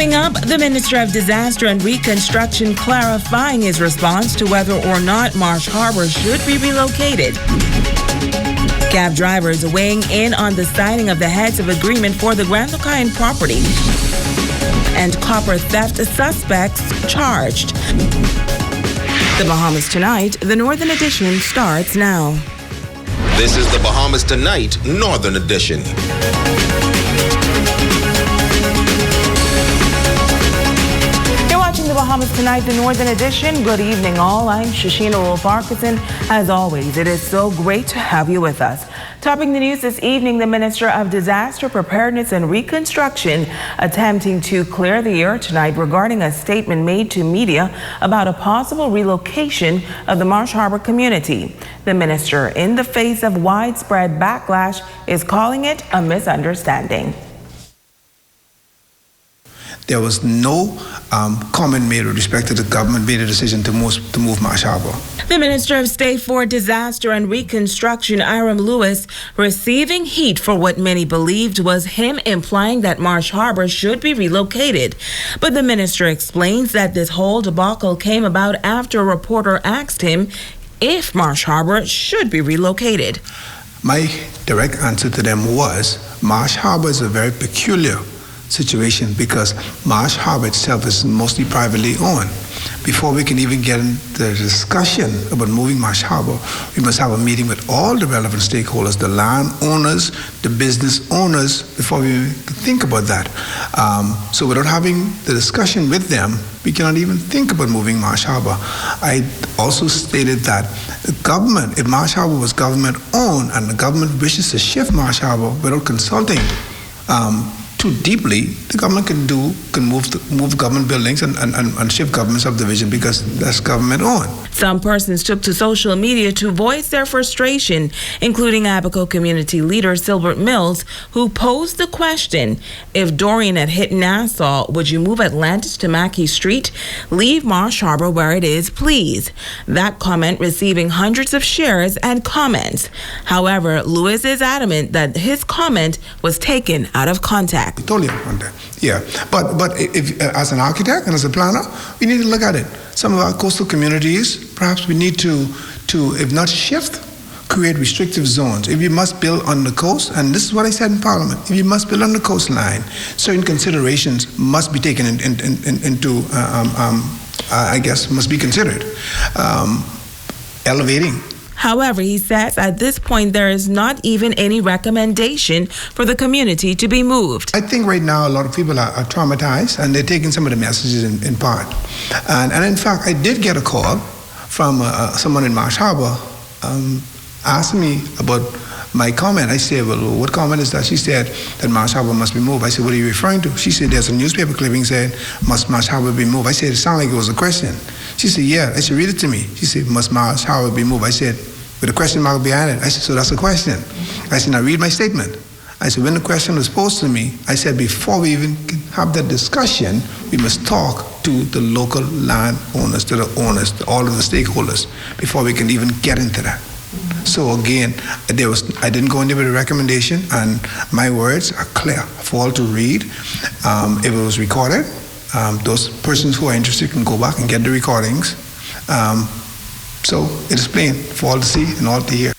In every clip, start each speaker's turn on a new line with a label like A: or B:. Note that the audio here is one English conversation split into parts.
A: Coming up, the Minister of Disaster and Reconstruction clarifying his response to whether or not Marsh Harbor should be relocated. Cab drivers weighing in on the signing of the heads of agreement for the RELOCATE property. And copper theft suspects charged. The Bahamas Tonight, the Northern Edition, starts now.
B: This is the Bahamas Tonight, Northern Edition.
A: The Bahamas Tonight, the Northern Edition. Good evening, all. I'm Shashina Wolf-Parkinson. As always, it is so great to have you with us. Topping the news this evening, the Minister of Disaster Preparedness and Reconstruction attempting to clear the air tonight regarding a statement made to media about a possible relocation of the Marsh Harbor community. The minister, in the face of widespread backlash, is calling it a misunderstanding.
C: There was no comment made with respect to the government made a decision to move Marsh Harbor.
A: The Minister of State for Disaster and Reconstruction, Ira Lewis, receiving heat for what many believed was him implying that Marsh Harbor should be relocated. But the minister explains that this whole debacle came about after a reporter asked him if Marsh Harbor should be relocated.
C: My direct answer to them was Marsh Harbor is a very peculiar situation because Marsh Harbor itself is mostly privately owned. Before we can even get into the discussion about moving Marsh Harbor, we must have a meeting with all the relevant stakeholders, the land owners, the business owners, before we think about that. So without having the discussion with them, we cannot even think about moving Marsh Harbor. I also stated that the government, if Marsh Harbor was government owned and the government wishes to shift Marsh Harbor without consulting too deeply, the government can move government buildings and shift government subdivision because that's government owned.
A: Some persons took to social media to voice their frustration, including Abaco community leader Silbert Mills, who posed the question: if Dorian had hit Nassau, would you move Atlantis to Mackey Street? Leave Marsh Harbor where it is, please. That comment receiving hundreds of shares and comments. However, Lewis is adamant that his comment was taken out of context.
C: Totally on that. Yeah, but if as an architect and as a planner, we need to look at it. Some of our coastal communities, perhaps we need to if not shift, create restrictive zones. If you must build on the coast, and this is what I said in Parliament, if you must build on the coastline, certain considerations must be taken into, I guess, must be considered. Elevating.
A: However, he says at this point there is not even any recommendation for the community to be moved.
C: I think right now a lot of people are traumatized and they're taking some of the messages in part. And in fact, I did get a call from someone in Marsh Harbor asking me about my comment. I said, well, what comment is that? She said that Marsh Harbor must be moved. I said, what are you referring to? She said, there's a newspaper clipping saying, must Marsh Harbor be moved? I said, it sounded like it was a question. She said, yeah. I said, read it to me. She said, must Marsh Harbor be moved? I said, with a question mark behind it. I said, so that's a question. I said, now read my statement. I said, when the question was posed to me, I said, before we even have that discussion, we must talk to the local land owners, to the owners, to all of the stakeholders, before we can even get into that. So again, I didn't go into the recommendation, and my words are clear for all to read. If it was recorded, those persons who are interested can go back and get the recordings. So it is plain for all to see and all to hear.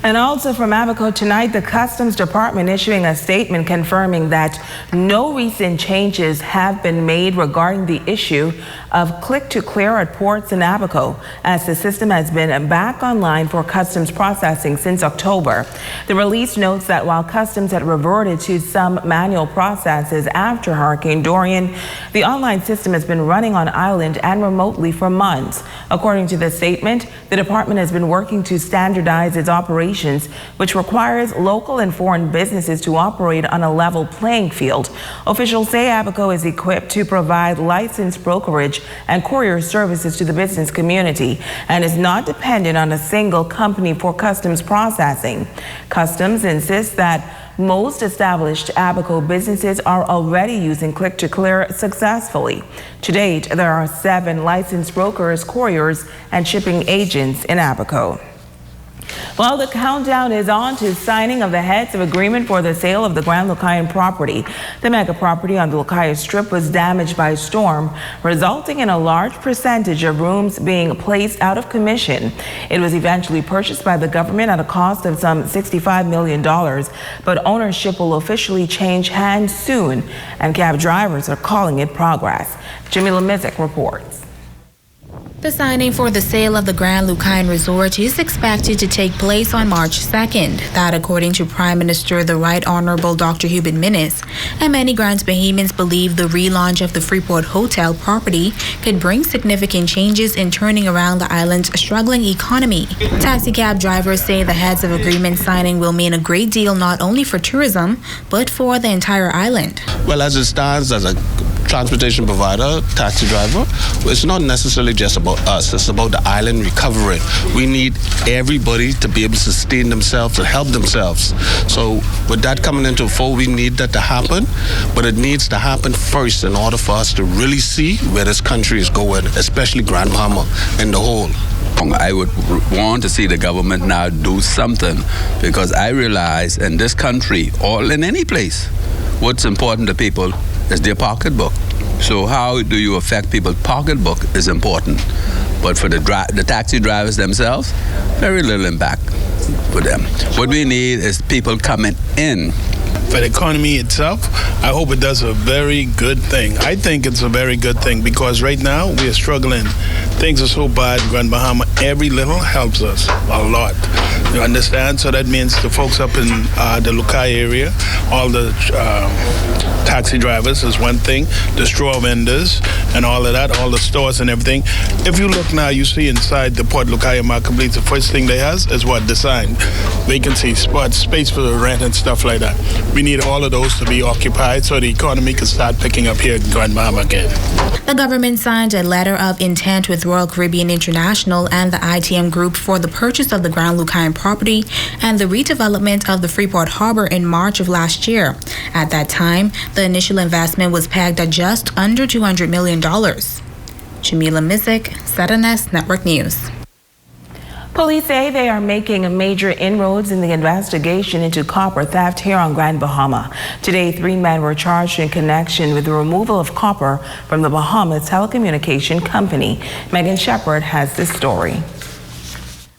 A: And also from Abaco tonight, the Customs Department issuing a statement confirming that no recent changes have been made regarding the issue of click-to-clear at ports in Abaco, as the system has been back online for customs processing since October. The release notes that while Customs had reverted to some manual processes after Hurricane Dorian, the online system has been running on island and remotely for months. According to the statement, the department has been working to standardize its operations, which requires local and foreign businesses to operate on a level playing field. Officials say Abaco is equipped to provide licensed brokerage and courier services to the business community and is not dependent on a single company for customs processing. Customs insists that most established Abaco businesses are already using click-to-clear successfully. To date, there are 7 licensed brokers, couriers, and shipping agents in Abaco. Well, the countdown is on to signing of the heads of agreement for the sale of the Grand Lucayan property. The mega property on the Lucayan Strip was damaged by a storm, resulting in a large percentage of rooms being placed out of commission. It was eventually purchased by the government at a cost of some $65 million, but ownership will officially change hands soon, and cab drivers are calling it progress. Jamila Mizik reports.
D: The signing for the sale of the Grand Lucayan Resort is expected to take place on March 2nd. That, according to Prime Minister the Right Honorable Dr. Hubert Minnis. And many Grand Bahamians believe the relaunch of the Freeport Hotel property could bring significant changes in turning around the island's struggling economy. Taxi cab drivers say the heads of agreement signing will mean a great deal not only for tourism, but for the entire island.
E: Well, as it stands, as a transportation provider, taxi driver, it's not necessarily just about us. It's about the island recovering. We need everybody to be able to sustain themselves and help themselves. So with that coming into fold, we need that to happen, but it needs to happen first in order for us to really see where this country is going, especially Grand Bahama in the whole.
F: I would want to see the government now do something, because I realize in this country, or in any place, what's important to people is their pocketbook. So how do you affect people's pocketbook is important. But for the taxi drivers themselves, very little impact for them. What we need is people coming in.
G: For the economy itself, I hope it does a very good thing. I think it's a very good thing, because right now we are struggling. Things are so bad in Grand Bahama. Every little helps us a lot. You understand? So that means the folks up in the Lucayan area, all the taxi drivers is one thing, the straw vendors and all of that, all the stores and everything. If you look now, you see inside the Port Lucayan Marketplace, the first thing they has is what? The sign. Vacancy spots, space for rent and stuff like that. We need all of those to be occupied so the economy can start picking up here in Grand Bahama again.
D: The government signed a letter of intent with Royal Caribbean International and the ITM Group for the purchase of the Grand Lucayan property and the redevelopment of the Freeport Harbor in March of last year. At that time, the initial investment was pegged at just under $200 million. Jamila Mizik, ZNS Network News.
A: Police say they are making major inroads in the investigation into copper theft here on Grand Bahama. Today, 3 men were charged in connection with the removal of copper from the Bahamas telecommunication company. Megan Shepard has this story.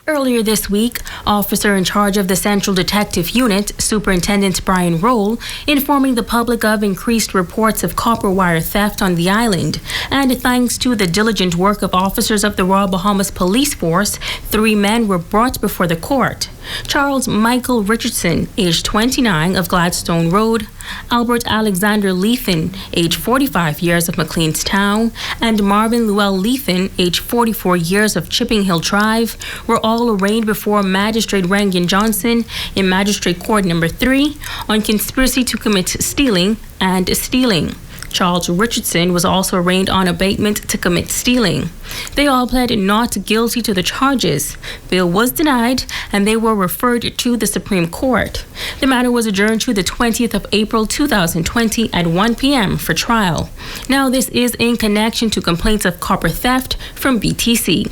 H: Earlier this week, officer in charge of the Central Detective Unit, Superintendent Brian Roll, informing the public of increased reports of copper wire theft on the island. And thanks to the diligent work of officers of the Royal Bahamas Police Force, 3 men were brought before the court. Charles Michael Richardson, age 29, of Gladstone Road, Albert Alexander Lethan, age 45 years, of McLeanstown, and Marvin Llewell Lethan, age 44 years, of Chipping Hill Drive, were all arraigned before Magistrate Rangan Johnson in Magistrate Court Number 3 on conspiracy to commit stealing and stealing. Charles Richardson was also arraigned on abatement to commit stealing. They all pled not guilty to the charges. Bail was denied, and they were referred to the Supreme Court. The matter was adjourned to the 20th of April 2020 at 1 p.m. for trial. Now, this is in connection to complaints of copper theft from BTC.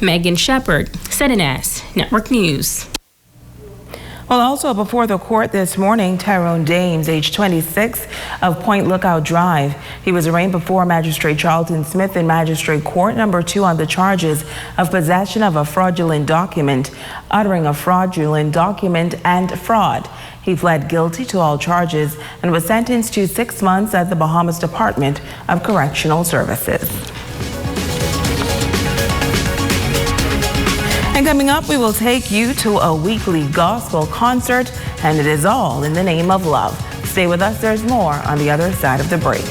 H: Megan Shepard, ZNS Network News.
A: Well, also before the court this morning, Tyrone Dames, age 26, of Point Lookout Drive. He was arraigned before Magistrate Charlton Smith in Magistrate Court Number 2 on the charges of possession of a fraudulent document, uttering a fraudulent document, and fraud. He pled guilty to all charges and was sentenced to 6 months at the Bahamas Department of Correctional Services. And coming up, we will take you to a weekly gospel concert, and it is all in the name of love. Stay with us, there's more on the other side of the break.